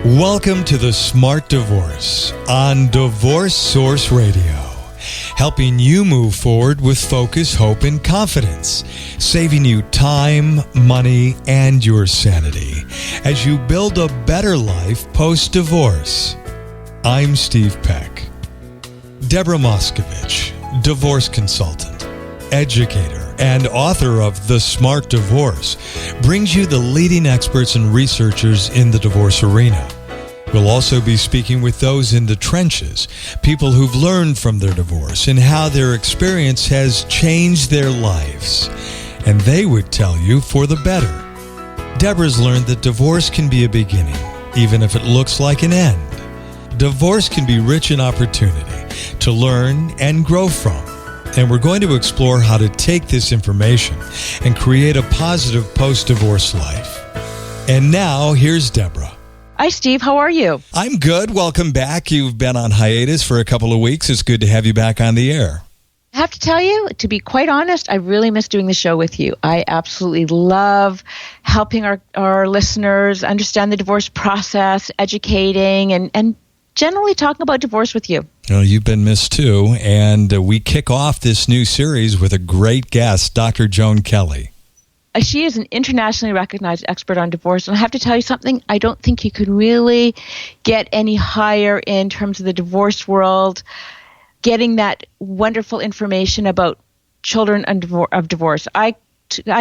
Welcome to The Smart Divorce on Divorce Source Radio, helping you move forward with focus, hope, and confidence, saving you time, money, and your sanity as you build a better life post-divorce. I'm Steve Peck. Deborah Moskovich, divorce consultant, educator, and author of The Smart Divorce, brings you the leading experts and researchers in the divorce arena. We'll also be speaking with those in the trenches, people who've learned from their divorce and how their experience has changed their lives. And they would tell you for the better. Deborah's learned that divorce can be a beginning, even if it looks like an end. Divorce can be rich in opportunity to learn and grow from. And we're going to explore how to take this information and create a positive post-divorce life. And now, here's Deborah. Hi, Steve. How are you? I'm good. Welcome back. You've been on hiatus for a couple of weeks. It's good to have you back on the air. I have to tell you, to be quite honest, I really miss doing the show with you. I absolutely love helping our listeners understand the divorce process, educating, and generally talking about divorce with you. Well, you've been missed too, and we kick off this new series with a great guest, Dr. Joan Kelly. She is an internationally recognized expert on divorce, and I have to tell you something, I don't think you could really get any higher in terms of the divorce world, getting that wonderful information about children of divorce. I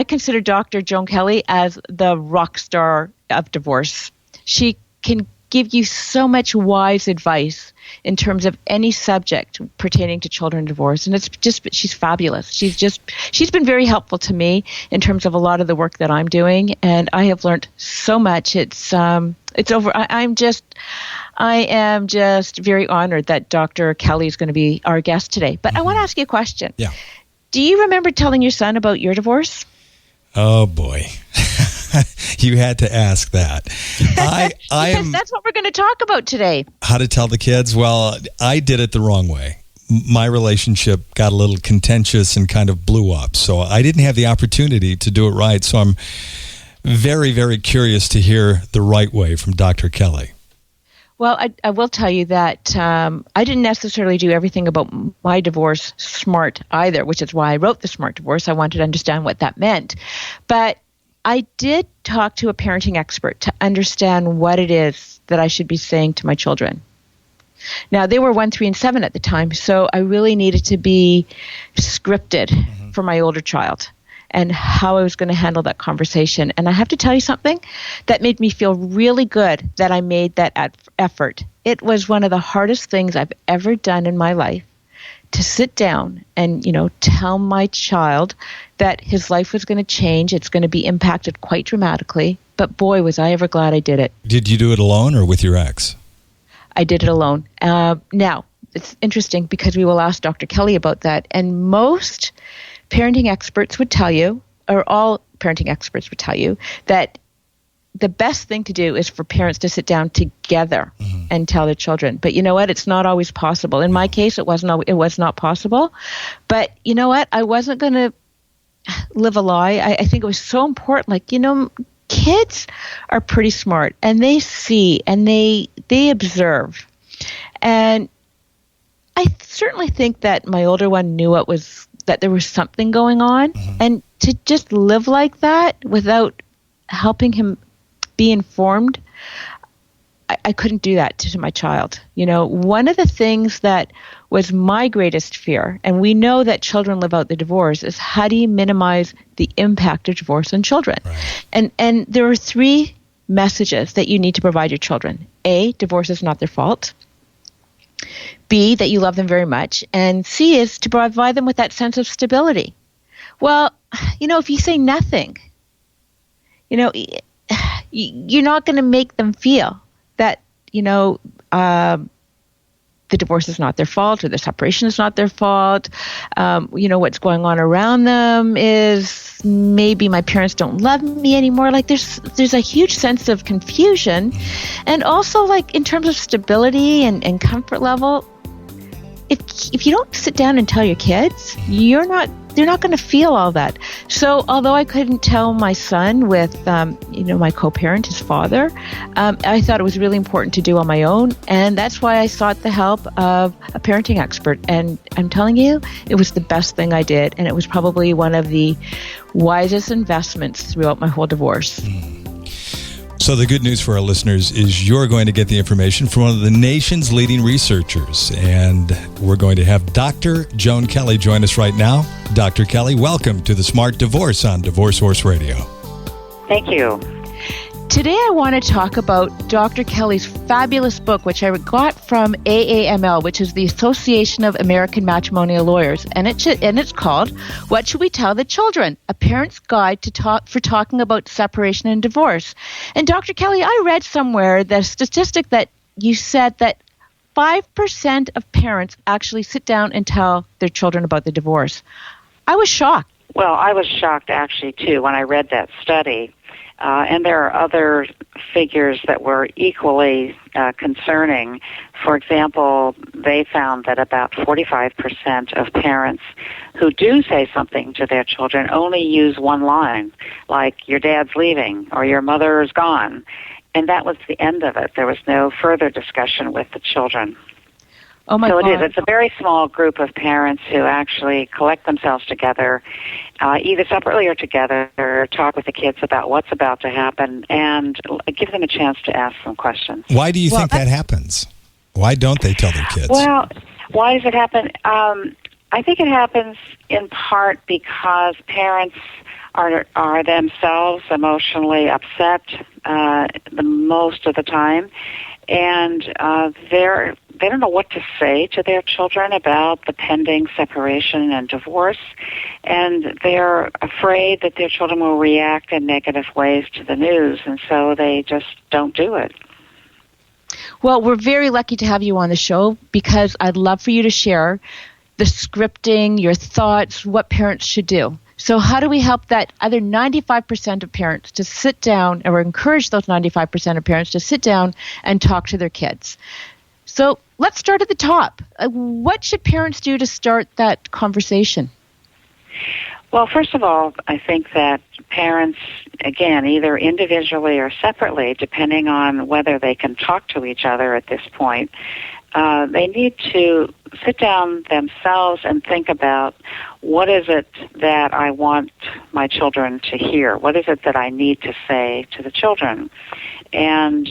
consider Dr. Joan Kelly as the rock star of divorce. She can give you so much wise advice in terms of any subject pertaining to children and divorce. And she's fabulous. She's been very helpful to me in terms of a lot of the work that I'm doing. And I have learned so much. It's over. I am just very honored that Dr. Kelly is going to be our guest today. But I want to ask you a question. Yeah. Do you remember telling your son about your divorce? Oh, boy. You had to ask that. Because that's what we're going to talk about today. How to tell the kids? Well, I did it the wrong way. My relationship got a little contentious and kind of blew up. So I didn't have the opportunity to do it right. So I'm very, very curious to hear the right way from Dr. Kelly. Well, I will tell you that I didn't necessarily do everything about my divorce smart either, which is why I wrote The Smart Divorce. I wanted to understand what that meant. But I did talk to a parenting expert to understand what it is that I should be saying to my children. Now, they were 1, 3, and 7 at the time, so I really needed to be scripted for my older child and how I was going to handle that conversation. And I have to tell you something that made me feel really good that I made that effort. It was one of the hardest things I've ever done in my life to sit down and, tell my child that his life was going to change. It's going to be impacted quite dramatically. But boy, was I ever glad I did it. Did you do it alone or with your ex? I did it alone. Now, it's interesting because we will ask Dr. Kelly about that. And most parenting experts would tell you, or all parenting experts would tell you, that the best thing to do is for parents to sit down together and tell their children. But you know what? It's not always possible. In my case, it was not possible. But you know what? I wasn't going to live a lie. I think it was so important. Kids are pretty smart, and they see and they observe. And I certainly think that my older one knew that there was something going on. And to just live like that without helping him be informed, I couldn't do that to my child. One of the things that was my greatest fear, and we know that children live out the divorce, is how do you minimize the impact of divorce on children? Right. And there are 3 messages that you need to provide your children. A, divorce is not their fault. B, that you love them very much. And C is to provide them with that sense of stability. Well, if you say nothing, you're not going to make them feel that, the divorce is not their fault or the separation is not their fault. What's going on around them is maybe my parents don't love me anymore. There's a huge sense of confusion. And also, in terms of stability and comfort level, if you don't sit down and tell your kids, you're not they're not going to feel all that. So although I couldn't tell my son with, my co-parent, his father, I thought it was really important to do on my own. And that's why I sought the help of a parenting expert. And I'm telling you, it was the best thing I did. And it was probably one of the wisest investments throughout my whole divorce. So the good news for our listeners is you're going to get the information from one of the nation's leading researchers. And we're going to have Dr. Joan Kelly join us right now. Dr. Kelly, welcome to the Smart Divorce on Divorce Source Radio. Thank you. Today I want to talk about Dr. Kelly's fabulous book, which I got from AAML, which is the Association of American Matrimonial Lawyers, and it's called "What Should We Tell the Children? A Parent's Guide for Talking About Separation and Divorce." And Dr. Kelly, I read somewhere the statistic that you said that 5% of parents actually sit down and tell their children about the divorce. I was shocked. Well, I was shocked actually too when I read that study. And there are other figures that were equally concerning. For example, they found that about 45% of parents who do say something to their children only use one line, like "your dad's leaving" or "your mother's gone." And that was the end of it. There was no further discussion with the children. Oh my God. So it is. It's a very small group of parents who actually collect themselves together, either separately or together, or talk with the kids about what's about to happen and give them a chance to ask some questions. Why do you think that happens? Why don't they tell their kids? Well, why does it happen? I think it happens in part because parents are themselves emotionally upset the most of the time, and they don't know what to say to their children about the pending separation and divorce, and they're afraid that their children will react in negative ways to the news, and so they just don't do it. Well, we're very lucky to have you on the show because I'd love for you to share the scripting, your thoughts, what parents should do. So how do we help that other 95% of parents to sit down, or encourage those 95% of parents to sit down and talk to their kids? So let's start at the top. What should parents do to start that conversation? Well, first of all, I think that parents, again, either individually or separately, depending on whether they can talk to each other at this point, they need to sit down themselves and think about what is it that I want my children to hear? What is it that I need to say to the children? And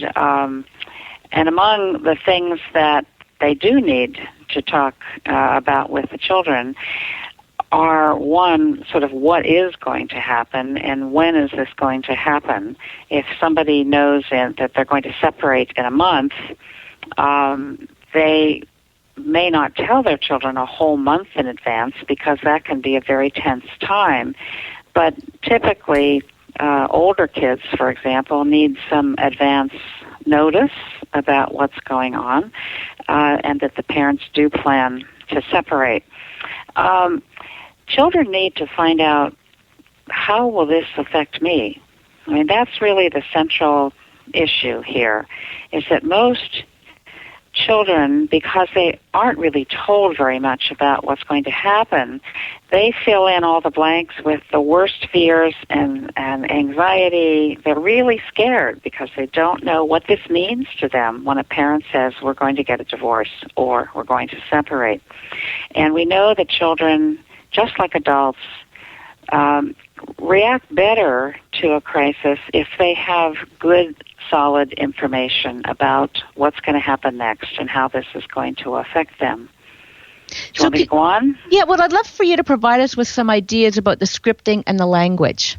among the things that they do need to talk about with the children are, one, sort of what is going to happen and when is this going to happen. If somebody knows that they're going to separate in a month, they may not tell their children a whole month in advance because that can be a very tense time. But typically, older kids, for example, need some advance notice about what's going on, and that the parents do plan to separate. Children need to find out, how will this affect me? I mean, that's really the central issue here, is that most children, because they aren't really told very much about what's going to happen, they fill in all the blanks with the worst fears and anxiety. They're really scared because they don't know what this means to them when a parent says, we're going to get a divorce or we're going to separate. And we know that children, just like adults, react better to a crisis if they have good, solid information about what's going to happen next and how this is going to affect them. Do you want me to go on? Yeah, well, I'd love for you to provide us with some ideas about the scripting and the language.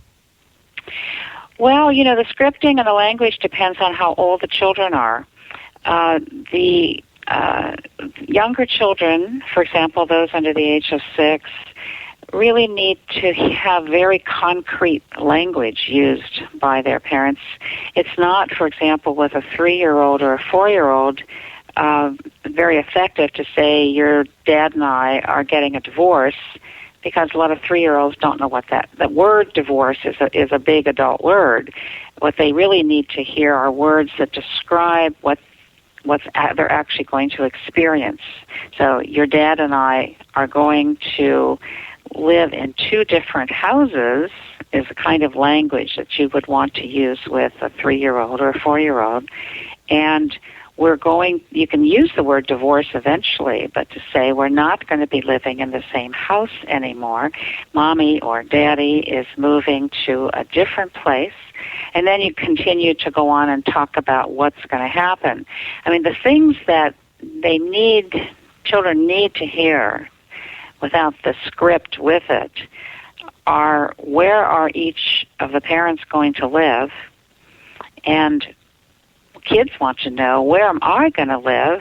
Well, the scripting and the language depends on how old the children are. The younger children, for example, those under the age of 6, really need to have very concrete language used by their parents. It's not, for example, with a 3-year-old or a 4-year-old, very effective to say, your dad and I are getting a divorce, because a lot of 3-year-olds don't know what the word divorce is a big adult word. What they really need to hear are words that describe what they're actually going to experience. So your dad and I are going to live in two different houses is the kind of language that you would want to use with a 3-year-old or a 4-year-old. And you can use the word divorce eventually, but to say we're not going to be living in the same house anymore. Mommy or daddy is moving to a different place. And then you continue to go on and talk about what's going to happen. I mean, the things that children need to hear without the script with it are, where are each of the parents going to live? And kids want to know, where am I going to live,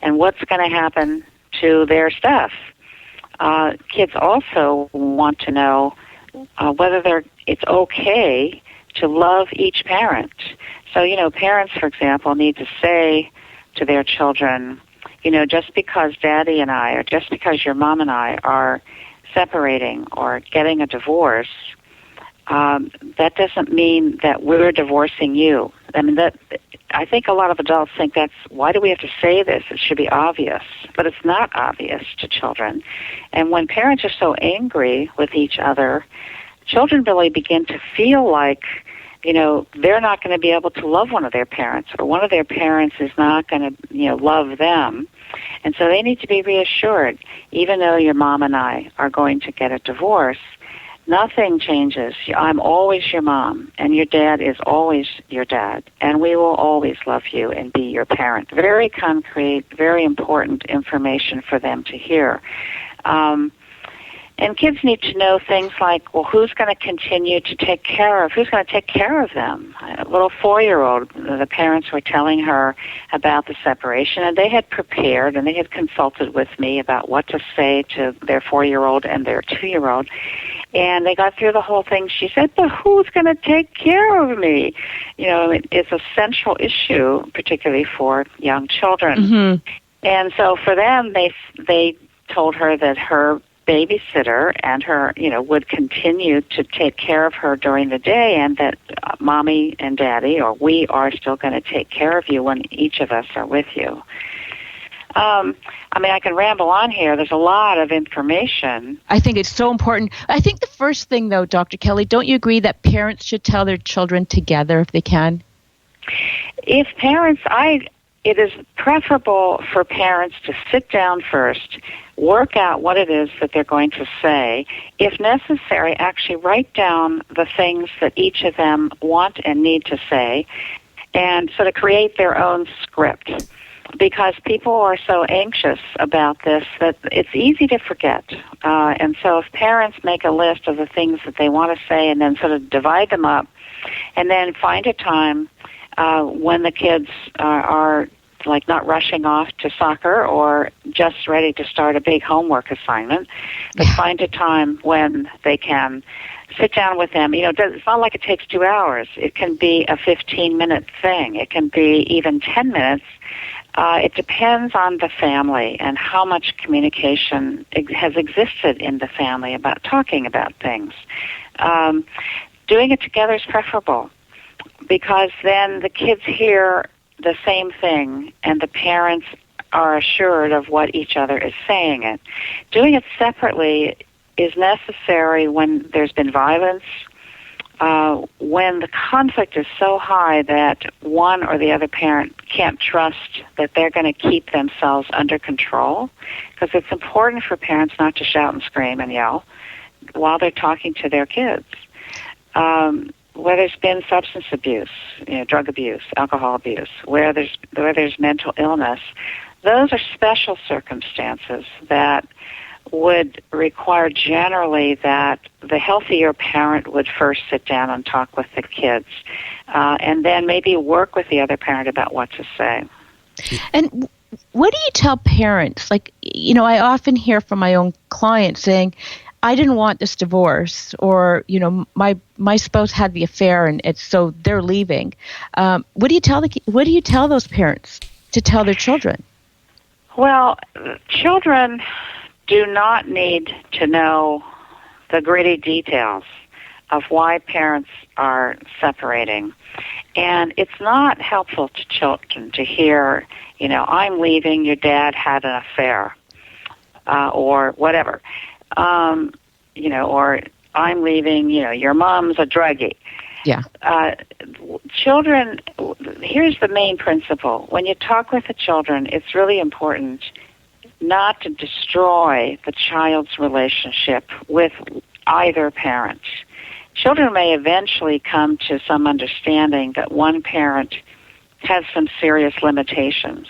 and what's going to happen to their stuff? Kids also want to know whether it's okay to love each parent. So, parents, for example, need to say to their children, just because Daddy and I, or just because your mom and I are separating or getting a divorce, that doesn't mean that we're divorcing you. I mean, I think a lot of adults think why do we have to say this? It should be obvious. But it's not obvious to children. And when parents are so angry with each other, children really begin to feel like, they're not going to be able to love one of their parents, or one of their parents is not going to, love them. And so they need to be reassured, even though your mom and I are going to get a divorce, nothing changes. I'm always your mom, and your dad is always your dad, and we will always love you and be your parent. Very concrete, very important information for them to hear. And kids need to know things like, well, who's going to continue to take care of them? A little 4-year-old, the parents were telling her about the separation, and they had prepared and they had consulted with me about what to say to their 4-year-old and their 2-year-old. And they got through the whole thing. She said, but who's going to take care of me? It's a central issue, particularly for young children. Mm-hmm. And so for them, they told her that her babysitter and her, would continue to take care of her during the day, and that Mommy and Daddy, or we, are still going to take care of you when each of us are with you. I can ramble on here. There's a lot of information. I think it's so important. I think the first thing, though, Dr. Kelly, don't you agree that parents should tell their children together if they can? If parents, it is preferable for parents to sit down first, work out what it is that they're going to say. If necessary, actually write down the things that each of them want and need to say, and sort of create their own script. Because people are so anxious about this that it's easy to forget. And so if parents make a list of the things that they want to say and then sort of divide them up, and then find a time when the kids are like not rushing off to soccer or just ready to start a big homework assignment, but find a time when they can sit down with them. It's not like it takes 2 hours. It can be a 15-minute thing. It can be even 10 minutes. It depends on the family and how much communication has existed in the family about talking about things. Doing it together is preferable, because then the kids hear the same thing and the parents are assured of what each other is saying it. Doing it separately is necessary when there's been violence, when the conflict is so high that one or the other parent can't trust that they're going to keep themselves under control, because it's important for parents not to shout and scream and yell while they're talking to their kids. Where there's been substance abuse, drug abuse, alcohol abuse, where there's mental illness, those are special circumstances that would require generally that the healthier parent would first sit down and talk with the kids, and then maybe work with the other parent about what to say. And what do you tell parents? Like, I often hear from my own clients saying, I didn't want this divorce, or, my spouse had the affair and so they're leaving. What do you tell those parents to tell their children? Well, children do not need to know the gritty details of why parents are separating. And it's not helpful to children to hear, I'm leaving, your dad had an affair, or whatever. or I'm leaving, your mom's a druggie. Yeah. Children, here's the main principle. When you talk with the children, it's really important not to destroy the child's relationship with either parent. Children may eventually come to some understanding that one parent has some serious limitations,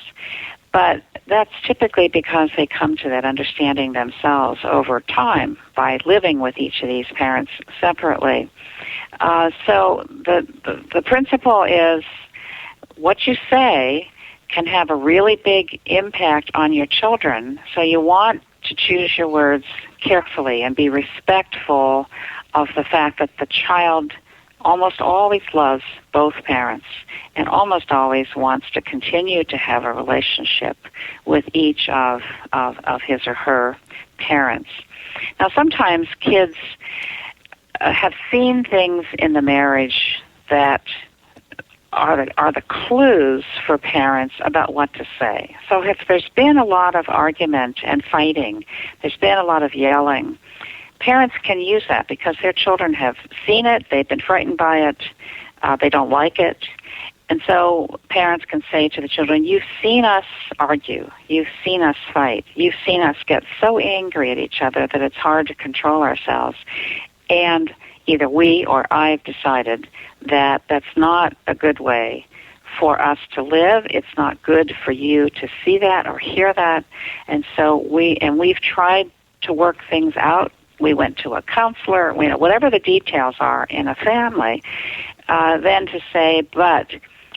but that's typically because they come to that understanding themselves over time by living with each of these parents separately. So the principle is what you say can have a really big impact on your children, so you want to choose your words carefully and be respectful of the fact that the child almost always loves both parents and almost always wants to continue to have a relationship with each of his or her parents. Now, sometimes kids have seen things in the marriage that are the clues for parents about what to say. So if there's been a lot of argument and fighting, there's been a lot of yelling, parents can use that because their children have seen it, they've been frightened by it, they don't like it. And so parents can say to the children, you've seen us argue, you've seen us fight, you've seen us get so angry at each other that it's hard to control ourselves. And either we or I've decided that that's not a good way for us to live. It's not good for you to see that or hear that. And so we've tried to work things out. We went to a counselor, whatever the details are in a family, then to say, but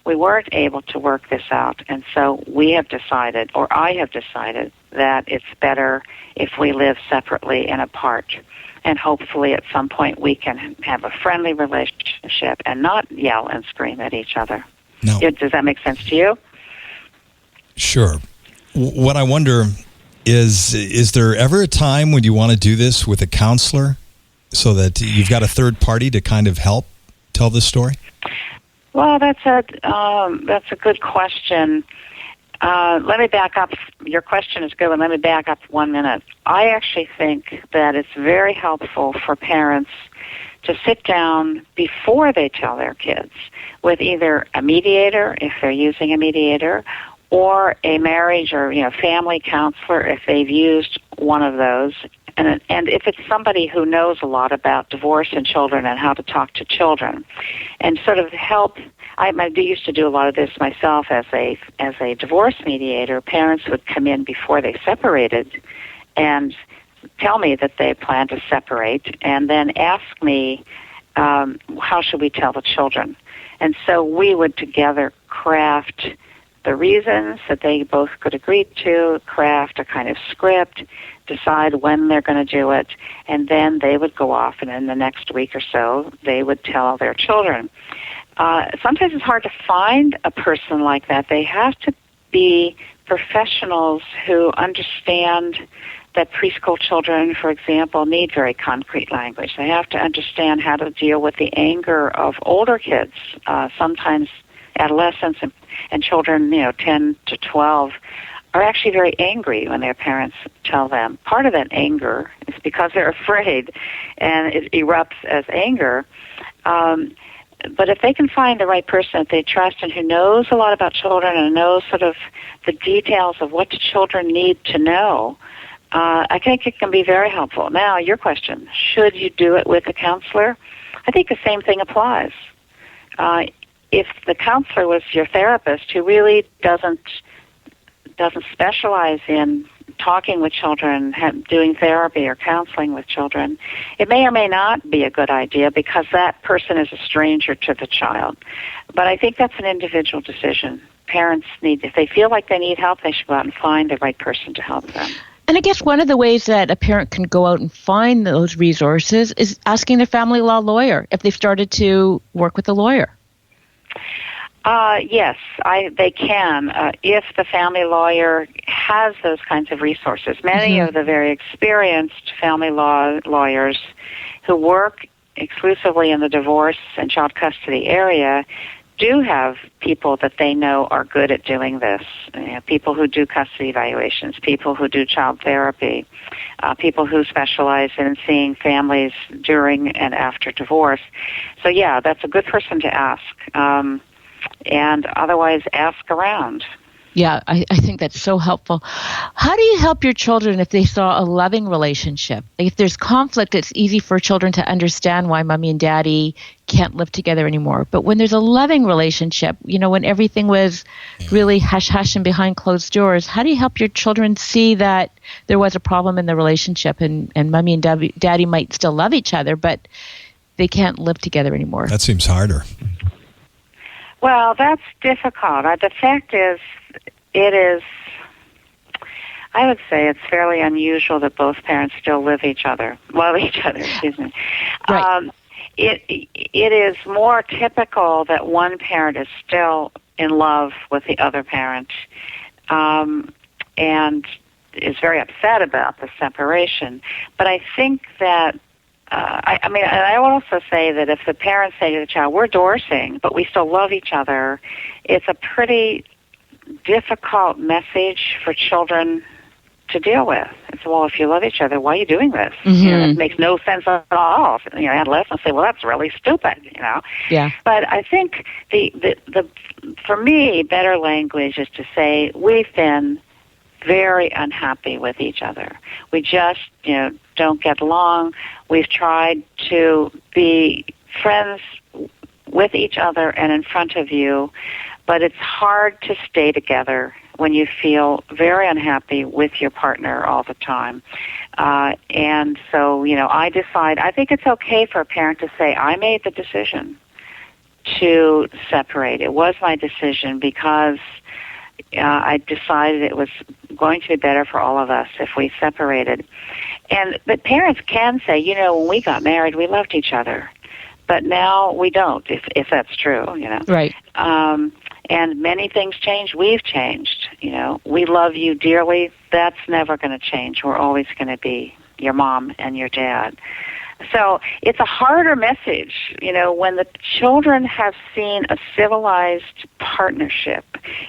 we weren't able to work this out. And so we have decided, or I have decided, that it's better if we live separately and apart. And hopefully at some point we can have a friendly relationship and not yell and scream at each other. No. Does that make sense to you? Sure. What I wonder is there ever a time when you want to do this with a counselor so that you've got a third party to kind of help tell this story? Well, that's a good question. Let me back up. Your question is good, and let me back up 1 minute. I actually think that it's very helpful for parents to sit down before they tell their kids with either a mediator, if they're using a mediator, or a marriage or family counselor if they've used one of those. And if it's somebody who knows a lot about divorce and children and how to talk to children, and sort of help. I used to do a lot of this myself as a divorce mediator. Parents would come in before they separated and tell me that they plan to separate, and then ask me, how should we tell the children? And so we would together craft the reasons that they both could agree to, craft a kind of script, decide when they're going to do it, and then they would go off, and in the next week or so, they would tell their children. Sometimes it's hard to find a person like that. They have to be professionals who understand that preschool children, for example, need very concrete language. They have to understand how to deal with the anger of older kids. Sometimes adolescents and children, 10 to 12, are actually very angry when their parents tell them. Part of that anger is because they're afraid, and it erupts as anger. But if they can find the right person that they trust and who knows a lot about children and knows sort of the details of what the children need to know, I think it can be very helpful. Now, your question, should you do it with a counselor? I think the same thing applies. If the counselor was your therapist who really doesn't specialize in talking with children, doing therapy or counseling with children, it may or may not be a good idea because that person is a stranger to the child. But I think that's an individual decision. Parents if they feel like they need help, they should go out and find the right person to help them. And I guess one of the ways that a parent can go out and find those resources is asking their family law lawyer if they've started to work with a lawyer. Yes, they can, if the family lawyer has those kinds of resources. Many of the very experienced family law lawyers who work exclusively in the divorce and child custody area do have people that they know are good at doing this. People who do custody evaluations, people who do child therapy, people who specialize in seeing families during and after divorce. So yeah, that's a good person to ask. And otherwise ask around. Yeah, I think that's so helpful. How do you help your children if they saw a loving relationship? If there's conflict, it's easy for children to understand why mommy and daddy can't live together anymore. But when there's a loving relationship, when everything was really hush-hush and behind closed doors, how do you help your children see that there was a problem in the relationship and mommy and daddy might still love each other, but they can't live together anymore? That seems harder. Well, that's difficult. The fact is, I would say it's fairly unusual that both parents still love each other, excuse me. Right. It is more typical that one parent is still in love with the other parent, and is very upset about the separation. But I think that I will also say that if the parents say to the child, we're divorcing, but we still love each other, it's a pretty difficult message for children to deal with. It's, well, if you love each other, why are you doing this? Mm-hmm. It makes no sense at all. Adolescents say, well, that's really stupid, Yeah. But I think the for me, better language is to say, we've been very unhappy with each other. We just, don't get along. We've tried to be friends with each other and in front of you, but it's hard to stay together when you feel very unhappy with your partner all the time. And so, I think it's okay for a parent to say, I made the decision to separate. It was my decision because I decided it was going to be better for all of us if we separated. But parents can say, when we got married, we loved each other, but now we don't, if that's true, Right. And many things change. We've changed. We love you dearly. That's never going to change. We're always going to be your mom and your dad. So it's a harder message, when the children have seen a civilized partnership.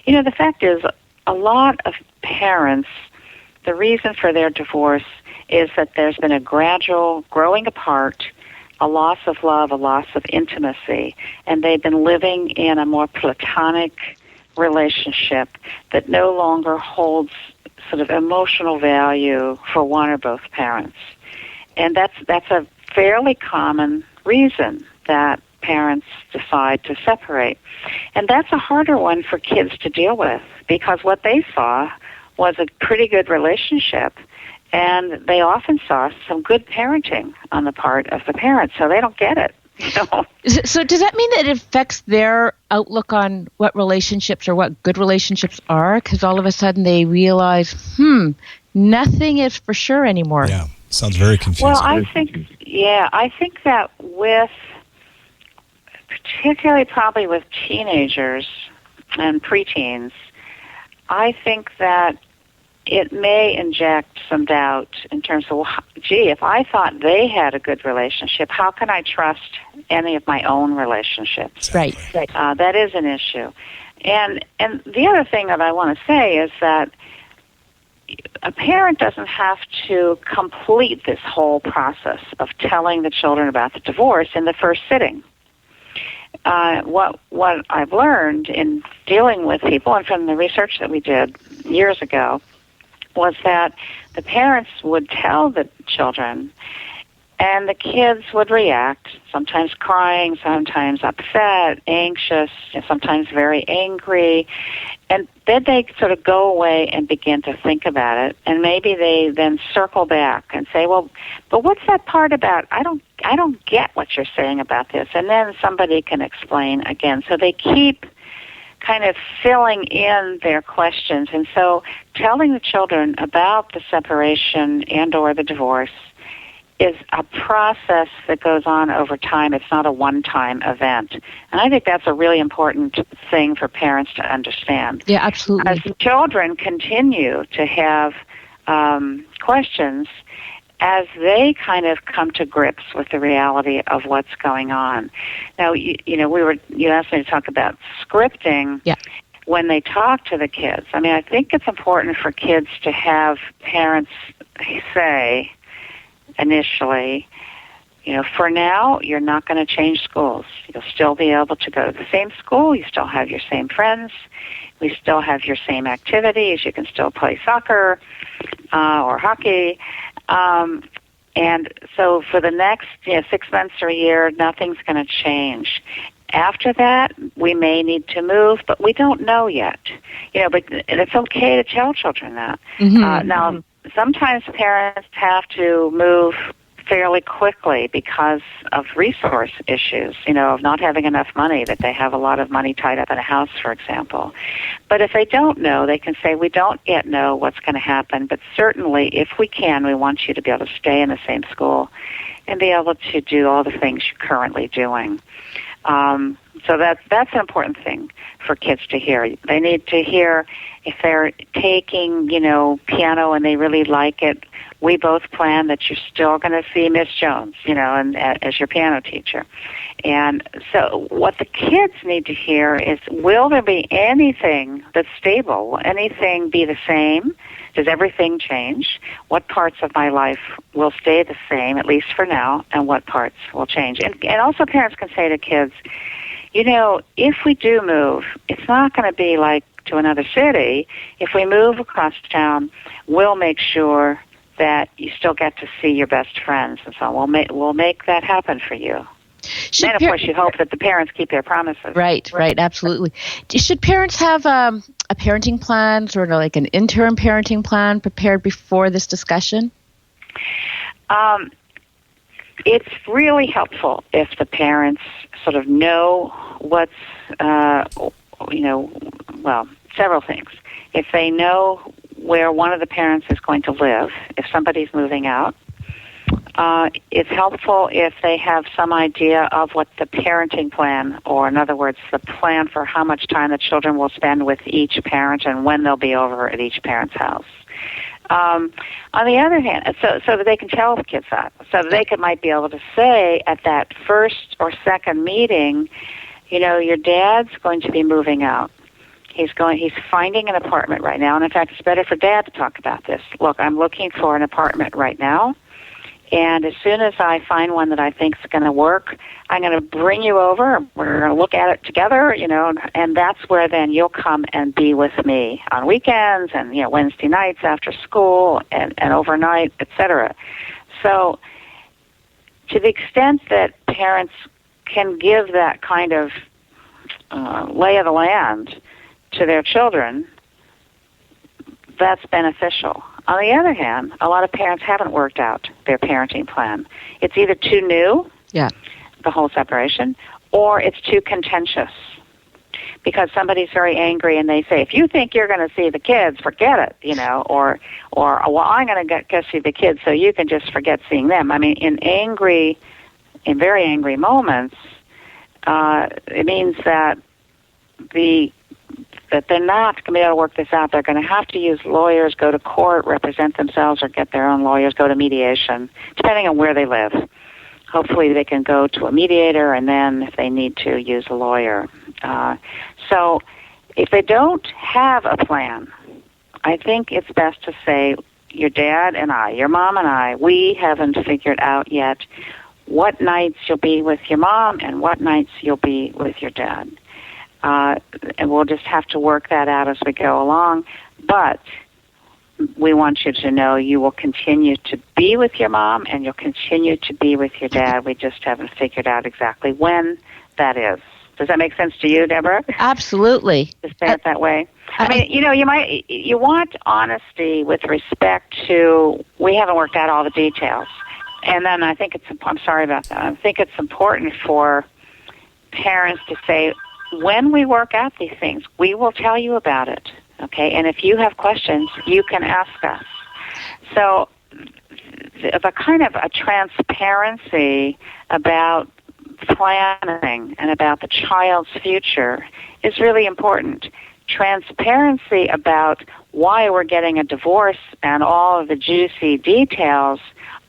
The fact is, a lot of parents, the reason for their divorce is that there's been a gradual growing apart, a loss of love, a loss of intimacy, and they've been living in a more platonic relationship that no longer holds sort of emotional value for one or both parents. And that's a fairly common reason that parents decide to separate. And that's a harder one for kids to deal with because what they saw was a pretty good relationship, and they often saw some good parenting on the part of the parents, so they don't get it. So does that mean that it affects their outlook on what relationships or what good relationships are? Because all of a sudden they realize, nothing is for sure anymore. Yeah, sounds very confusing. Well, I think that particularly probably with teenagers and preteens, I think that it may inject some doubt in terms of, if I thought they had a good relationship, how can I trust any of my own relationships? Right. That is an issue. And the other thing that I want to say is that a parent doesn't have to complete this whole process of telling the children about the divorce in the first sitting. What I've learned in dealing with people, and from the research that we did years ago, was that the parents would tell the children, and the kids would react, sometimes crying, sometimes upset, anxious, sometimes very angry, and then they sort of go away and begin to think about it, and maybe they then circle back and say, well, but what's that part about? I don't get what you're saying about this, and then somebody can explain again. So they keep kind of filling in their questions. And so telling the children about the separation and or the divorce is a process that goes on over time. It's not a one-time event. And I think that's a really important thing for parents to understand. Yeah, absolutely. As children continue to have questions, as they kind of come to grips with the reality of what's going on. Now, you asked me to talk about scripting. Yeah. When they talk to the kids. I mean, I think it's important for kids to have parents say initially, for now, you're not going to change schools. You'll still be able to go to the same school. You still have your same friends. We still have your same activities. You can still play soccer or hockey. And so for the next 6 months or a year, nothing's going to change. After that, we may need to move, but we don't know yet. But it's okay to tell children that. Mm-hmm. Now, sometimes parents have to move fairly quickly because of resource issues, of not having enough money, that they have a lot of money tied up in a house, for example. But if they don't know, they can say, we don't yet know what's going to happen, but certainly, if we can, we want you to be able to stay in the same school and be able to do all the things you're currently doing. So that's an important thing for kids to hear. They need to hear if they're taking, piano and they really like it. We both plan that you're still going to see Miss Jones, and as your piano teacher. And so what the kids need to hear is, will there be anything that's stable? Will anything be the same? Does everything change? What parts of my life will stay the same, at least for now, and what parts will change? And also parents can say to kids, if we do move, it's not going to be like to another city. If we move across town, we'll make sure that you still get to see your best friends and so on. We'll make that happen for you. And, of course, you hope that the parents keep their promises. Right, absolutely. Should parents have a parenting plan, sort of like an interim parenting plan prepared before this discussion? It's really helpful if the parents sort of know what's, several things. If they know where one of the parents is going to live, if somebody's moving out, it's helpful if they have some idea of what the parenting plan, or in other words, the plan for how much time the children will spend with each parent and when they'll be over at each parent's house. On the other hand, so that they can tell the kids that, so that they might be able to say at that first or second meeting, your dad's going to be moving out. He's finding an apartment right now, and in fact, it's better for Dad to talk about this. Look, I'm looking for an apartment right now, and as soon as I find one that I think is going to work, I'm going to bring you over. We're going to look at it together, and that's where then you'll come and be with me on weekends and Wednesday nights after school and overnight, etc. So, to the extent that parents can give that kind of lay of the land to their children, that's beneficial. On the other hand, a lot of parents haven't worked out their parenting plan. It's either too new, the whole separation, or it's too contentious. Because somebody's very angry and they say, if you think you're going to see the kids, forget it, or well, I'm going to go see the kids so you can just forget seeing them. I mean, in very angry moments, it means that that they're not going to be able to work this out. They're going to have to use lawyers, go to court, represent themselves, or get their own lawyers, go to mediation, depending on where they live. Hopefully they can go to a mediator, and then if they need to, use a lawyer. So if they don't have a plan, I think it's best to say, your dad and I, your mom and I, we haven't figured out yet what nights you'll be with your mom and what nights you'll be with your dad. And we'll just have to work that out as we go along. But we want you to know you will continue to be with your mom and you'll continue to be with your dad. We just haven't figured out exactly when that is. Does that make sense to you, Deborah? Absolutely. To say it that way. I mean, you want honesty with respect to, we haven't worked out all the details. And then I'm sorry about that. I think it's important for parents to say, when we work out these things, we will tell you about it, okay? And if you have questions, you can ask us. So the kind of a transparency about planning and about the child's future is really important. Transparency about why we're getting a divorce and all of the juicy details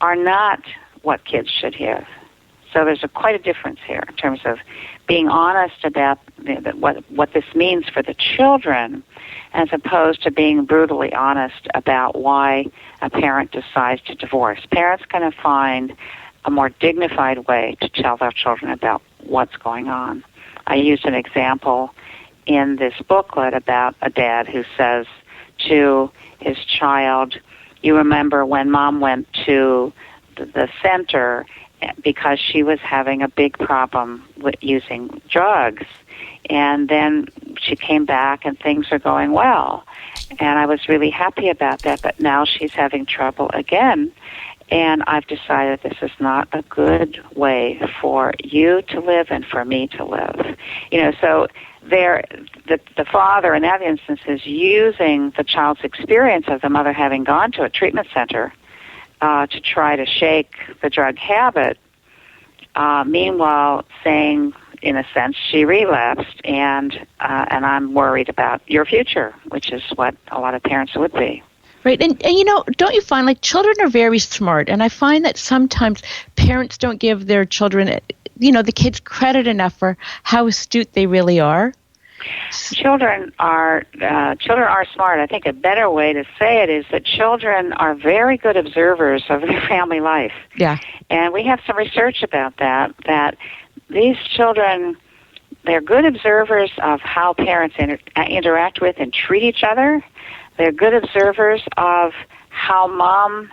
are not what kids should hear. So there's quite a difference here in terms of being honest about what this means for the children, as opposed to being brutally honest about why a parent decides to divorce. Parents can find a more dignified way to tell their children about what's going on. I used an example in this booklet about a dad who says to his child, you remember when Mom went to the center because she was having a big problem with using drugs, and then she came back and things are going well, and I was really happy about that, but now she's having trouble again, and I've decided this is not a good way for you to live and for me to live. So the father in that instance is using the child's experience of the mother having gone to a treatment center to try to shake the drug habit, meanwhile saying, in a sense, she relapsed, and I'm worried about your future, which is what a lot of parents would be. Right, and don't you find, like, children are very smart, and I find that sometimes parents don't give their children, the kids credit enough for how astute they really are. Children are smart. I think a better way to say it is that children are very good observers of their family life. Yeah. And we have some research about that these children, they're good observers of how parents interact with and treat each other. They're good observers of how mom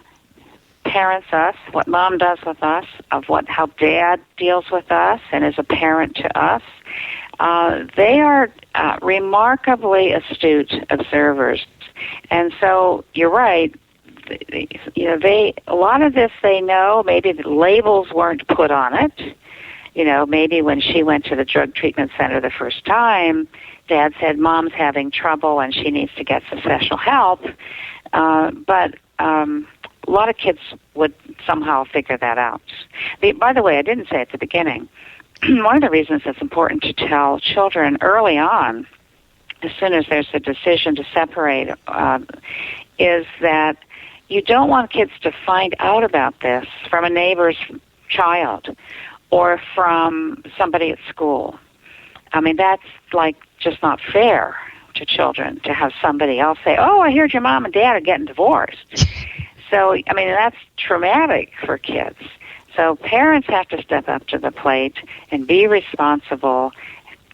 parents us, what mom does with us, of how dad deals with us and is a parent to us. They are remarkably astute observers, and so you're right. A lot of this they know. Maybe the labels weren't put on it. Maybe when she went to the drug treatment center the first time, Dad said, Mom's having trouble and she needs to get some special help. But a lot of kids would somehow figure that out. By the way, I didn't say at the beginning, one of the reasons it's important to tell children early on, as soon as there's a decision to separate, is that you don't want kids to find out about this from a neighbor's child or from somebody at school. I mean, that's just not fair to children to have somebody else say, oh, I heard your mom and dad are getting divorced. So, I mean, that's traumatic for kids. So parents have to step up to the plate and be responsible,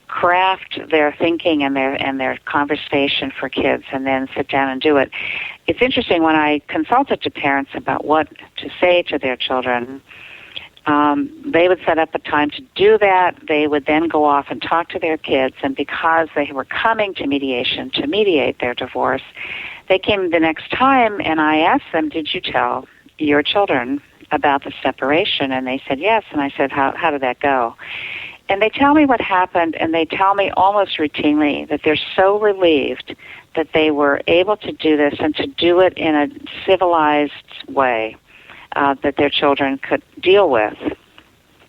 craft their thinking and their conversation for kids, and then sit down and do it. It's interesting, when I consulted to parents about what to say to their children, they would set up a time to do that. They would then go off and talk to their kids, and because they were coming to mediation to mediate their divorce, they came the next time, and I asked them, did you tell your children about the separation? And they said yes. And I said, how did that go? And they tell me what happened, and they tell me almost routinely that they're so relieved that they were able to do this and to do it in a civilized way that their children could deal with.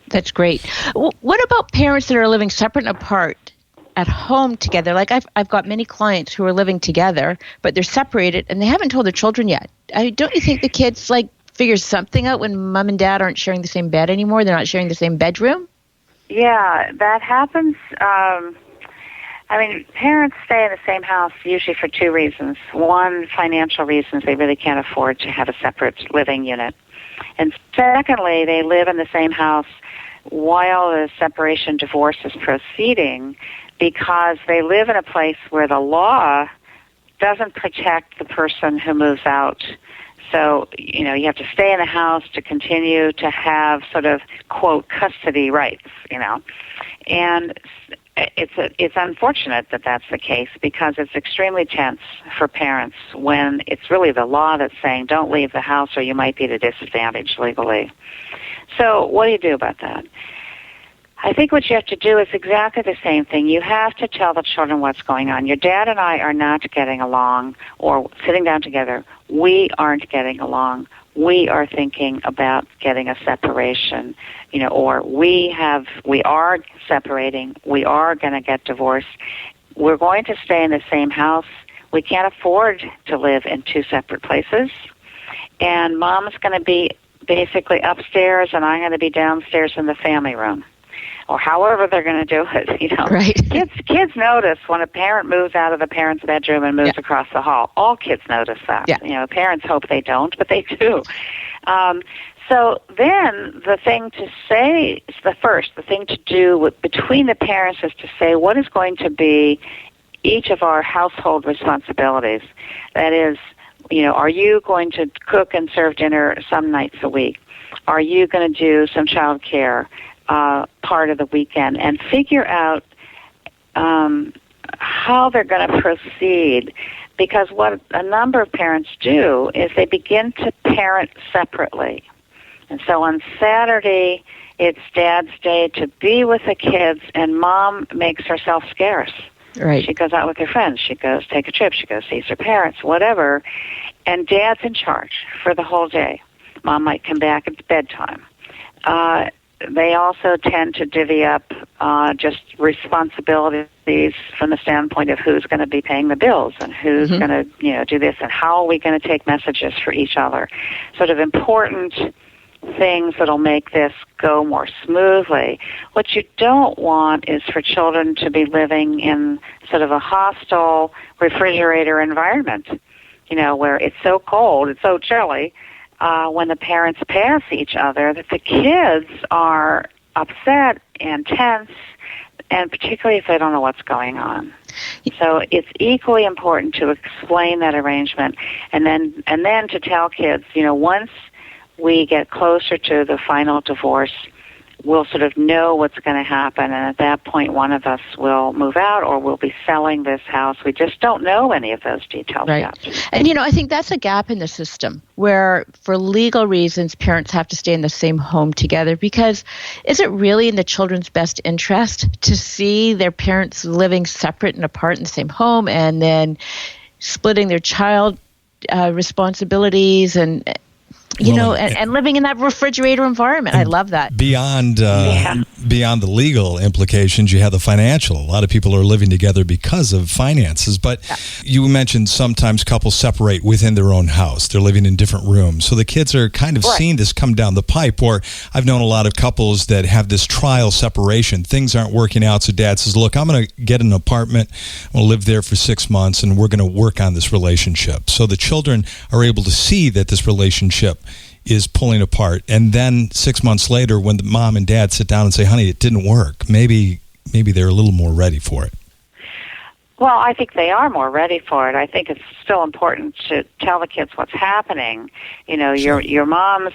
That's great. What about parents that are living separate and apart at home together? Like I've got many clients who are living together, but they're separated and they haven't told their children yet. Don't you think the kids figure something out when mom and dad aren't sharing the same bed anymore? They're not sharing the same bedroom? Yeah, that happens. Parents stay in the same house usually for two reasons. One, financial reasons. They really can't afford to have a separate living unit. And secondly, they live in the same house while the separation divorce is proceeding because they live in a place where the law doesn't protect the person who moves out. So, you have to stay in the house to continue to have sort of, quote, custody rights, And it's unfortunate that that's the case because it's extremely tense for parents when it's really the law that's saying don't leave the house or you might be at a disadvantage legally. So what do you do about that? I think what you have to do is exactly the same thing. You have to tell the children what's going on. Your dad and I are not getting along or sitting down together. We aren't getting along. We are thinking about getting a separation, or we are separating. We are going to get divorced. We're going to stay in the same house. We can't afford to live in two separate places. And mom's going to be basically upstairs and I'm going to be downstairs in the family room. Or however they're going to do it, you know. Right. Kids notice when a parent moves out of the parent's bedroom and moves across the hall. All kids notice that. Yeah. You know, parents hope they don't, but they do. So then the thing to say is the thing to do between the parents is to say what is going to be each of our household responsibilities. That is, you know, are you going to cook and serve dinner some nights a week? Are you going to do some child care part of the weekend? And figure out how they're going to proceed. Because what a number of parents do is they begin to parent separately. And so on Saturday, it's Dad's day to be with the kids, and Mom makes herself scarce. Right. She goes out with her friends. She goes take a trip. She goes sees her parents, whatever. And Dad's in charge for the whole day. Mom might come back at bedtime. They also tend to divvy up just responsibilities from the standpoint of who's going to be paying the bills and who's going to, you know, do this and how are we going to take messages for each other. Sort of important things that'll make this go more smoothly. What you don't want is for children to be living in sort of a hostile refrigerator environment, you know, where it's so cold, it's so chilly, when the parents pass each other, that the kids are upset and tense, and particularly if they don't know what's going on. So it's equally important to explain that arrangement, and then to tell kids, you know, once we get closer to the final divorce, we'll sort of know what's going to happen, and at that point one of us will move out or we'll be selling this house. We just don't know any of those details yet. And, you know, I think that's a gap in the system where for legal reasons parents have to stay in the same home together, because is it really in the children's best interest to see their parents living separate and apart in the same home and then splitting their child responsibilities and and living in that refrigerator environment? I love that. Beyond the legal implications, you have the financial. A lot of people are living together because of finances. But you mentioned sometimes couples separate within their own house. They're living in different rooms. So the kids are kind of seeing this come down the pipe. Or I've known a lot of couples that have this trial separation. Things aren't working out. So Dad says, look, I'm going to get an apartment. I'm going to live there for 6 months, and we're going to work on this relationship. So the children are able to see that this relationship is pulling apart, and then 6 months later, when the mom and dad sit down and say, "Honey, it didn't work," maybe they're a little more ready for it. Well, I think they are more ready for it. I think it's still important to tell the kids what's happening. You know, your mom's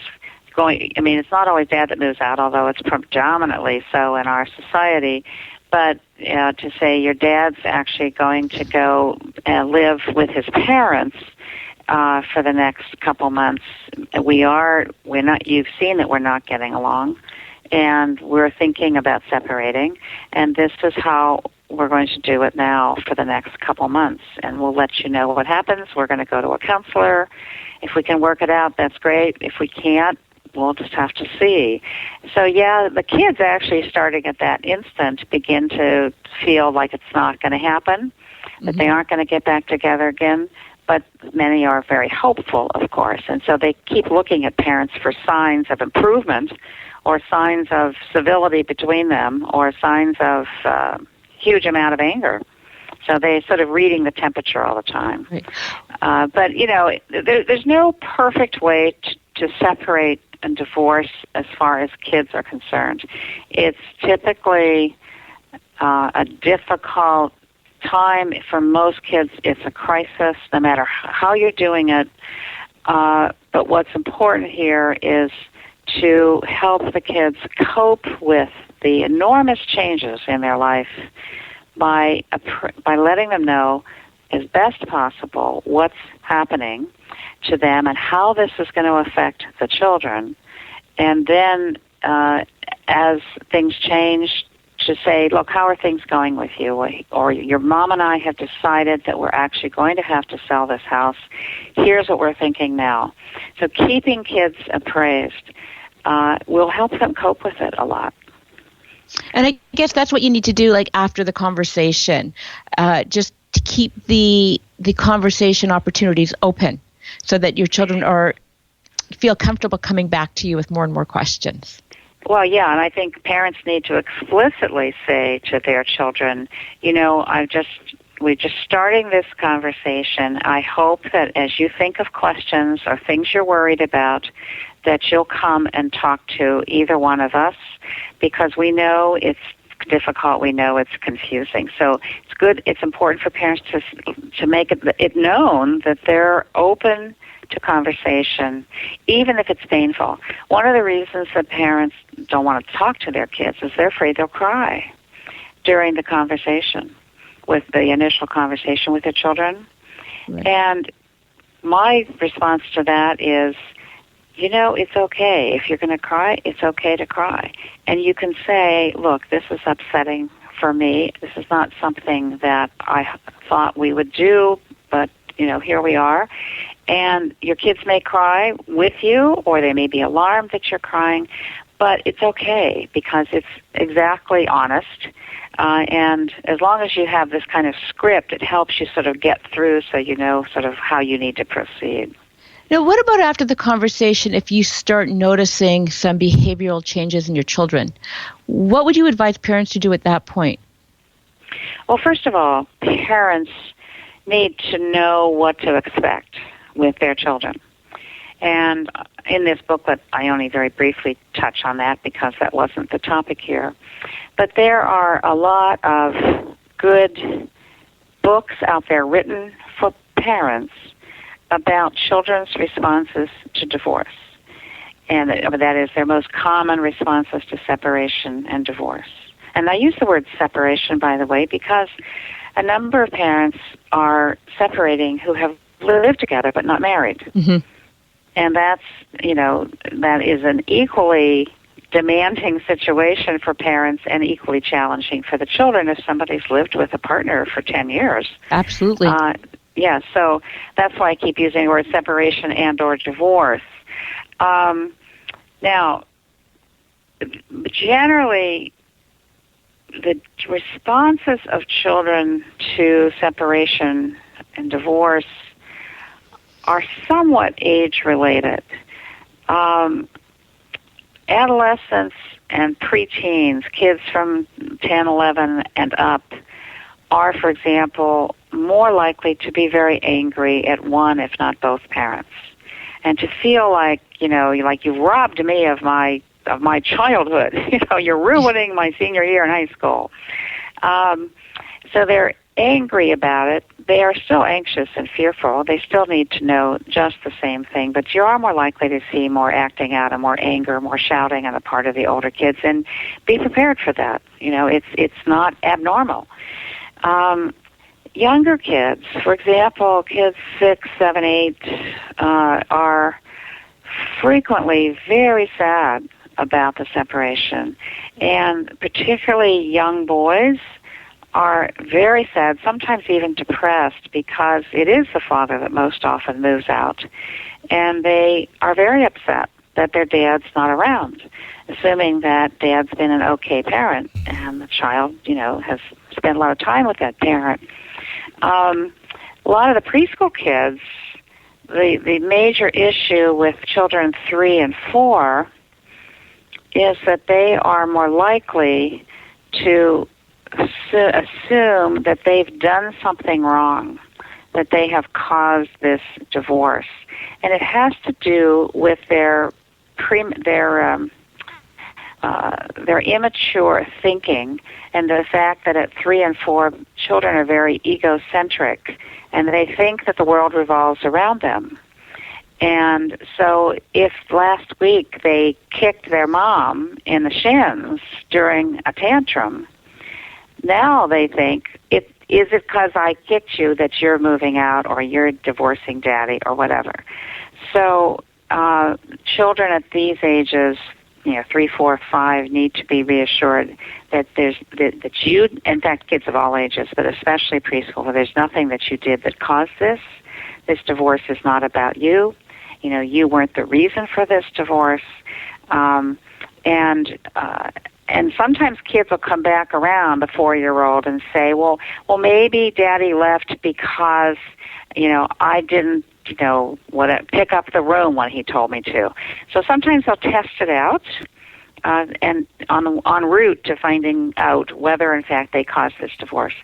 going. I mean, it's not always Dad that moves out, although it's predominantly so in our society. But to say your dad's actually going to go and live with his parents for the next couple months. We're not. You've seen that we're not getting along, and we're thinking about separating. And this is how we're going to do it now for the next couple months. And we'll let you know what happens. We're going to go to a counselor. If we can work it out, that's great. If we can't, we'll just have to see. So the kids actually starting at that instant begin to feel like it's not going to happen, that they aren't going to get back together again. But many are very hopeful, of course, and so they keep looking at parents for signs of improvement or signs of civility between them or signs of huge amount of anger. So they're sort of reading the temperature all the time. Right. But, you know, there's no perfect way to separate and divorce as far as kids are concerned. It's typically a difficult time for most kids. It's a crisis, no matter how you're doing it. But what's important here is to help the kids cope with the enormous changes in their life by letting them know as best possible what's happening to them and how this is going to affect the children. And then as things change, to say, look, how are things going with you? Or your mom and I have decided that we're actually going to have to sell this house. Here's what we're thinking now. So keeping kids appraised will help them cope with it a lot. And I guess that's what you need to do, like after the conversation, just to keep the conversation opportunities open so that your children are feel comfortable coming back to you with more and more questions. Well, yeah, and I think parents need to explicitly say to their children, we're just starting this conversation. I hope that as you think of questions or things you're worried about, that you'll come and talk to either one of us, because we know it's difficult, we know it's confusing. So it's good, it's important for parents to make it known that they're open to conversation, even if it's painful. One of the reasons that parents don't want to talk to their kids is they're afraid they'll cry during the conversation, with the initial conversation with their children. Right. And my response to that is, it's okay. If you're going to cry, it's okay to cry. And you can say, look, this is upsetting for me. This is not something that I thought we would do, but, here we are. And your kids may cry with you, or they may be alarmed that you're crying, but it's okay because it's exactly honest. And as long as you have this kind of script, it helps you sort of get through so you know sort of how you need to proceed. Now, what about after the conversation if you start noticing some behavioral changes in your children? What would you advise parents to do at that point? Well, first of all, parents need to know what to expect with their children. And in this booklet, I only very briefly touch on that because that wasn't the topic here. But there are a lot of good books out there written for parents about children's responses to divorce. And that is their most common responses to separation and divorce. And I use the word separation, by the way, because a number of parents are separating who have lived together but not married. Mm-hmm. And that is an equally demanding situation for parents and equally challenging for the children if somebody's lived with a partner for 10 years. Absolutely. Yeah, so that's why I keep using the word separation and or divorce. Now, generally, the responses of children to separation and divorce are somewhat age-related. Adolescents and preteens, kids from 10, 11, and up, are, for example, more likely to be very angry at one, if not both parents, and to feel like, like you've robbed me of my childhood. You're ruining my senior year in high school. So they're angry about it. They are still anxious and fearful. They still need to know just the same thing, but you are more likely to see more acting out and more anger, more shouting on the part of the older kids, and be prepared for that. It's not abnormal. Younger kids, for example, kids 6, 7, 8, are frequently very sad about the separation, and particularly young boys are very sad, sometimes even depressed, because it is the father that most often moves out, and they are very upset that their dad's not around, assuming that dad's been an okay parent and the child, has spent a lot of time with that parent. A lot of the preschool kids, the major issue with children 3 and 4 is that they are more likely to assume that they've done something wrong, that they have caused this divorce. And it has to do with their immature thinking, and the fact that at 3 and 4, children are very egocentric, and they think that the world revolves around them. And so if last week they kicked their mom in the shins during a tantrum, now they think, is it because I kicked you that you're moving out or you're divorcing daddy or whatever? So children at these ages, 3, 4, 5, need to be reassured that that you, in fact, kids of all ages, but especially preschool, there's nothing that you did that caused this. This divorce is not about you. You weren't the reason for this divorce. And sometimes kids will come back around, the 4-year-old, and say, well, maybe daddy left because, I didn't pick up the room when he told me to. So sometimes I'll test it out, and en route to finding out whether, in fact, they caused this divorce.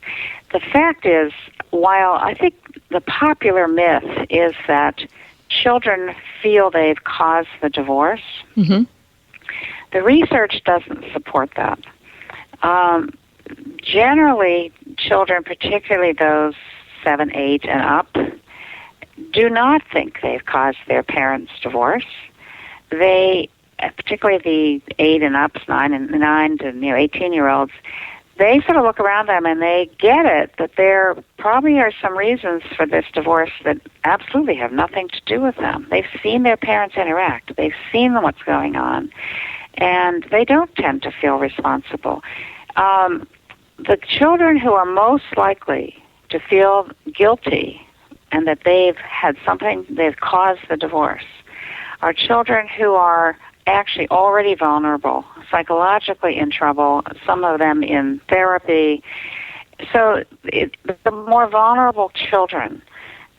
The fact is, while I think the popular myth is that children feel they've caused the divorce, mm-hmm. the research doesn't support that. Generally, children, particularly those 7, 8, and up, do not think they've caused their parents' divorce. They, particularly the 8 and ups, 9 to 18-year-olds, they sort of look around them and they get it that there probably are some reasons for this divorce that absolutely have nothing to do with them. They've seen their parents interact. They've seen what's going on, and they don't tend to feel responsible. The children who are most likely to feel guilty and that they've caused the divorce are children who are actually already vulnerable, psychologically in trouble, some of them in therapy. So the more vulnerable children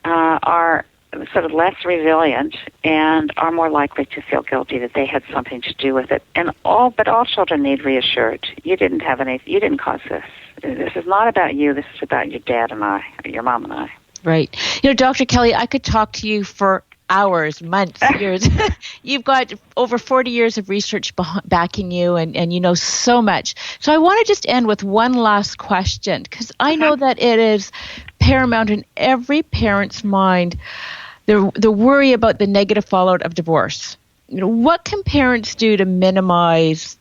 are sort of less resilient and are more likely to feel guilty that they had something to do with it. But all children need reassured. You didn't cause this. This is not about you. This is about your dad and I, or your mom and I. Right. Dr. Kelly, I could talk to you for hours, months, years. You've got over 40 years of research backing you, and you know so much. So I want to just end with one last question, because I know that it is paramount in every parent's mind, the worry about the negative fallout of divorce. What can parents do to minimize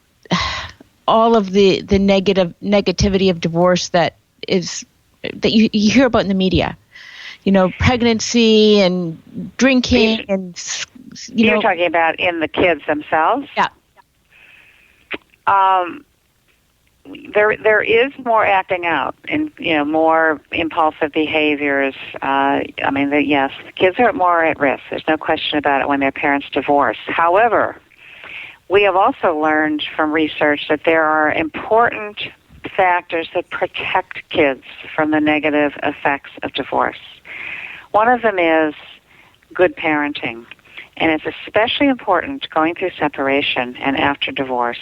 all of the negativity of divorce that you hear about in the media? Pregnancy and drinking and, You're talking about in the kids themselves? Yeah. There is more acting out and, more impulsive behaviors. Yes, kids are more at risk. There's no question about it when their parents divorce. However, we have also learned from research that there are important factors that protect kids from the negative effects of divorce. One of them is good parenting, and it's especially important going through separation and after divorce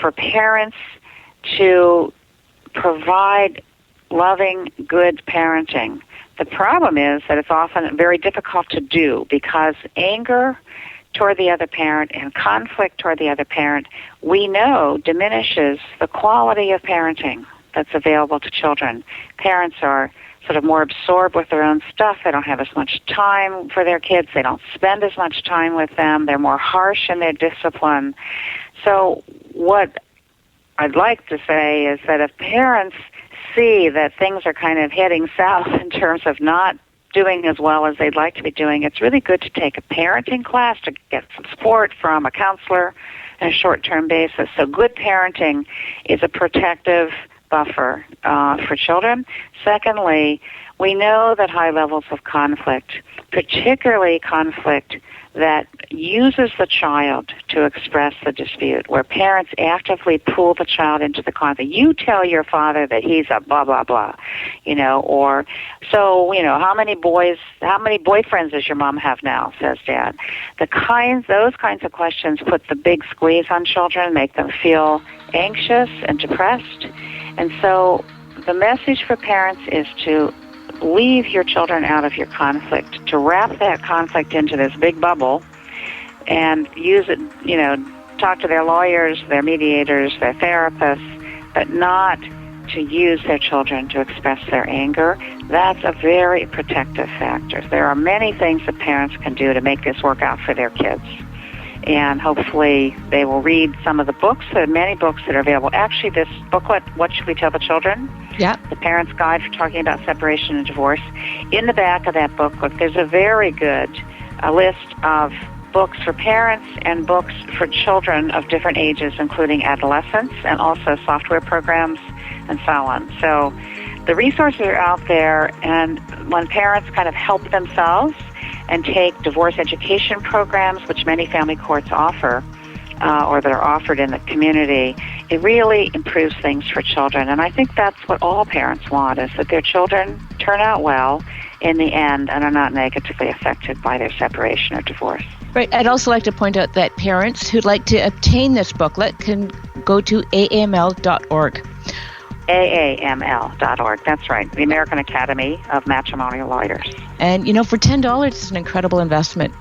for parents to provide loving, good parenting. The problem is that it's often very difficult to do because anger toward the other parent and conflict toward the other parent, we know diminishes the quality of parenting that's available to children. Parents are sort of more absorbed with their own stuff. They don't have as much time for their kids. They don't spend as much time with them. They're more harsh in their discipline. So what I'd like to say is that if parents see that things are kind of heading south in terms of not doing as well as they'd like to be doing, it's really good to take a parenting class to get some support from a counselor on a short-term basis. So good parenting is a protective buffer for children. Secondly, we know that high levels of conflict, particularly conflict that uses the child to express the dispute, where parents actively pull the child into the conflict. You tell your father that he's a blah, blah, blah, or so, how many boyfriends does your mom have now, says dad. Those kinds of questions put the big squeeze on children, make them feel anxious and depressed. And so the message for parents is to leave your children out of your conflict, to wrap that conflict into this big bubble and use it, talk to their lawyers, their mediators, their therapists, but not to use their children to express their anger. That's a very protective factor. There are many things that parents can do to make this work out for their kids. And hopefully they will read some of the books. There are many books that are available. Actually, this booklet, What Should We Tell the Children? Yeah. The Parent's Guide for Talking About Separation and Divorce. In the back of that booklet, there's a very good list of books for parents and books for children of different ages, including adolescents, and also software programs and so on. So the resources are out there, and when parents kind of help themselves and take divorce education programs, which many family courts offer, or that are offered in the community, it really improves things for children. And I think that's what all parents want, is that their children turn out well in the end and are not negatively affected by their separation or divorce. Right. I'd also like to point out that parents who'd like to obtain this booklet can go to aaml.org. AAML.org. That's right. The American Academy of Matrimonial Lawyers. And, for $10, it's an incredible investment.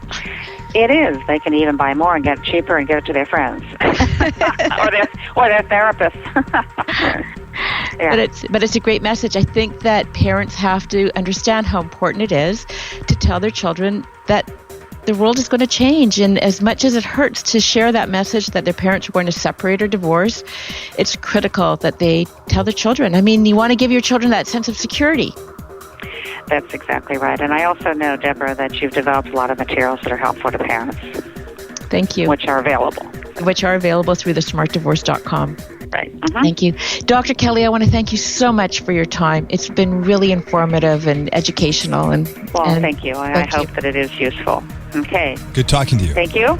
It is. They can even buy more and get it cheaper and give it to their friends or their therapists. Yeah. But it's a great message. I think that parents have to understand how important it is to tell their children that the world is going to change. And as much as it hurts to share that message that their parents are going to separate or divorce, it's critical that they tell their children. I mean, you want to give your children that sense of security. That's exactly right. And I also know, Deborah, that you've developed a lot of materials that are helpful to parents. Thank you. Which are available. Through thesmartdivorce.com. Right. Mm-hmm. Thank you. Dr. Kelly, I want to thank you so much for your time. It's been really informative and educational. Thank you. I hope that it is useful. Okay. Good talking to you. Thank you.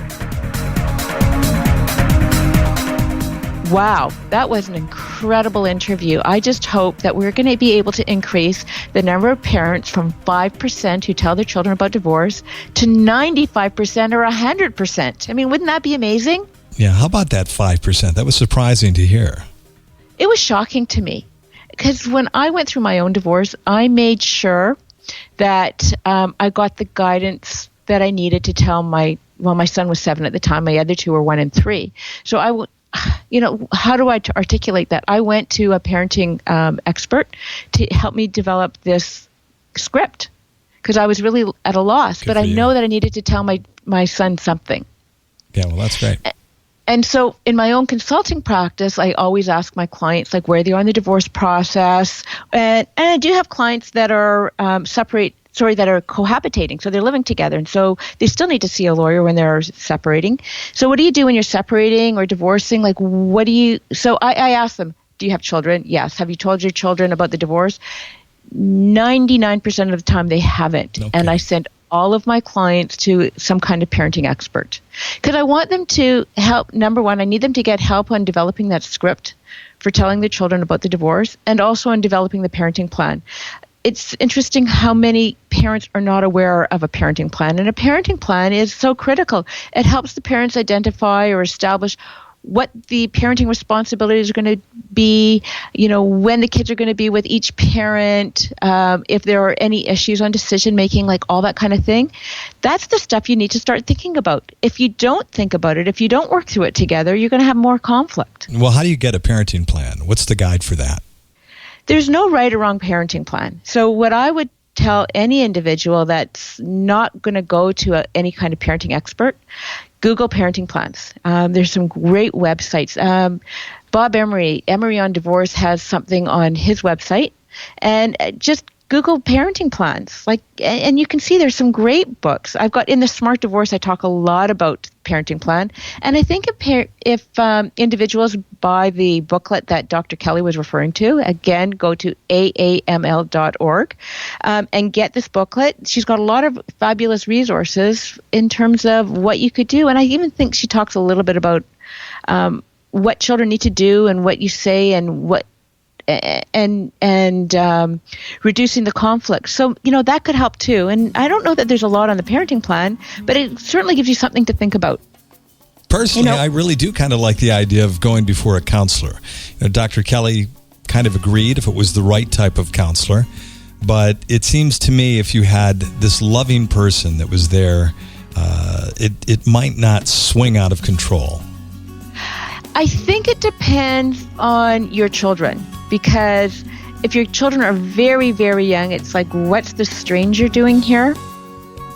Wow, that was an incredible interview. I just hope that we're going to be able to increase the number of parents from 5% who tell their children about divorce to 95% or 100%. I mean, wouldn't that be amazing? Yeah, how about that 5%? That was surprising to hear. It was shocking to me because when I went through my own divorce, I made sure that I got the guidance that I needed to tell my son was 7 at the time. My other two were 1 and 3. So how do I articulate that? I went to a parenting expert to help me develop this script because I was really at a loss. But I know that I needed to tell my son something. Yeah, well, that's great. And so in my own consulting practice, I always ask my clients where they are in the divorce process. And I do have clients that are that are cohabitating. So they're living together. And so they still need to see a lawyer when they're separating. So what do you do when you're separating or divorcing? So I ask them, do you have children? Yes. Have you told your children about the divorce? 99% of the time they haven't. Okay. And I send all of my clients to some kind of parenting expert because I want them to help. Number one, I need them to get help on developing that script for telling their children about the divorce and also on developing the parenting plan. It's interesting how many parents are not aware of a parenting plan, and a parenting plan is so critical. It helps the parents identify or establish what the parenting responsibilities are going to be, when the kids are going to be with each parent, if there are any issues on decision making, all that kind of thing. That's the stuff you need to start thinking about. If you don't think about it, if you don't work through it together, you're going to have more conflict. Well, how do you get a parenting plan? What's the guide for that? There's no right or wrong parenting plan. So what I would tell any individual that's not going to go to any kind of parenting expert, Google parenting plans. There's some great websites. Bob Emery on Divorce has something on his website. And just Google parenting plans. And you can see there's some great books. I've got in the Smart Divorce, I talk a lot about parenting plan. And I think if individuals buy the booklet that Dr. Kelly was referring to, again, go to aaml.org and get this booklet. She's got a lot of fabulous resources in terms of what you could do. And I even think she talks a little bit about what children need to do and what you say and what and reducing the conflict. So, that could help too. And I don't know that there's a lot on the parenting plan, but it certainly gives you something to think about. Personally, I really do kind of like the idea of going before a counselor. Dr. Kelly kind of agreed if it was the right type of counselor, but it seems to me if you had this loving person that was there, it might not swing out of control. I think it depends on your children, because if your children are very, very young, it's what's the stranger doing here?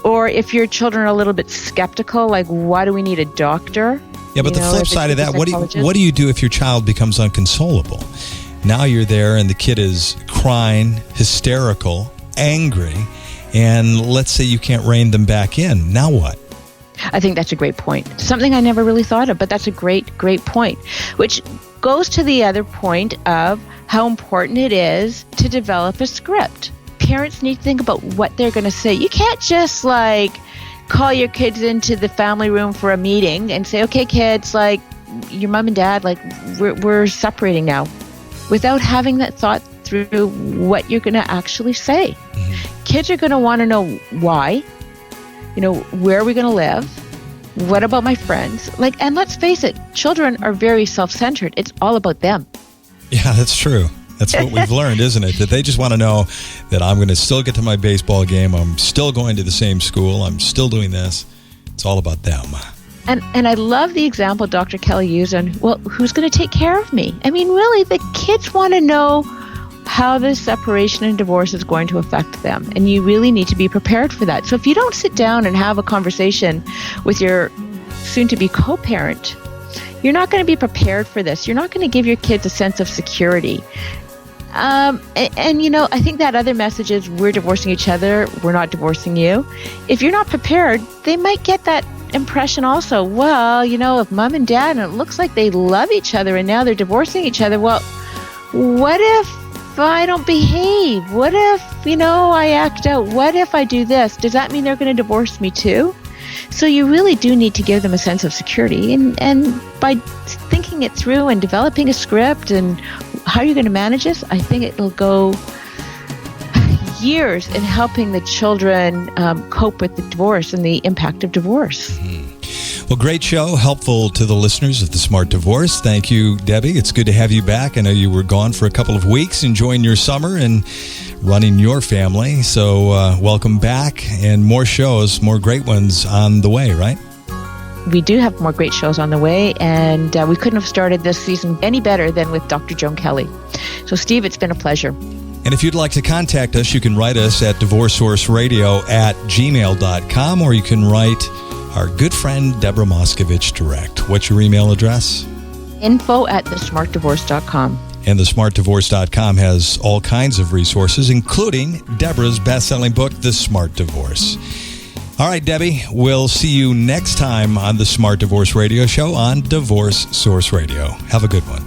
Or if your children are a little bit skeptical, why do we need a doctor? Yeah, but the flip side of that, what do you do if your child becomes unconsolable? Now you're there and the kid is crying, hysterical, angry, and let's say you can't rein them back in. Now what? I think that's a great point. Something I never really thought of, but that's a great, great point, which goes to the other point of how important it is to develop a script. Parents need to think about what they're going to say. You can't just call your kids into the family room for a meeting and say, okay, kids, your mom and dad, we're separating now, without having that thought through what you're going to actually say. Mm-hmm. kids are going to want to know why, where are we going to live? What about my friends? And let's face it, children are very self-centered. It's all about them. Yeah, that's true. That's what we've learned, isn't it? That they just want to know that I'm going to still get to my baseball game. I'm still going to the same school. I'm still doing this. It's all about them. And I love the example Dr. Kelly used on, who's going to take care of me? I mean, really, the kids want to know how this separation and divorce is going to affect them. And you really need to be prepared for that. So if you don't sit down and have a conversation with your soon-to-be co-parent, you're not going to be prepared for this. You're not going to give your kids a sense of security. I think that other message is we're divorcing each other. We're not divorcing you. If you're not prepared, they might get that impression also. Well, if mom and dad, and it looks like they love each other and now they're divorcing each other. Well, what if I don't behave? What if, I act out? What if I do this? Does that mean they're going to divorce me too? So you really do need to give them a sense of security. And by thinking it through and developing a script and how you're going to manage this, I think it'll go years in helping the children cope with the divorce and the impact of divorce. Well, great show. Helpful to the listeners of The Smart Divorce. Thank you, Debbie. It's good to have you back. I know you were gone for a couple of weeks enjoying your summer and running your family. So welcome back, and more shows, more great ones on the way, right? We do have more great shows on the way, and we couldn't have started this season any better than with Dr. Joan Kelly. So, Steve, it's been a pleasure. And if you'd like to contact us, you can write us at divorcesourceradio@gmail.com, or you can write our good friend Deborah Moskovich direct. What's your email address? info@thesmartdivorce.com. And thesmartdivorce.com has all kinds of resources, including Deborah's best-selling book, The Smart Divorce. All right, Debbie, we'll see you next time on the Smart Divorce Radio Show on Divorce Source Radio. Have a good one.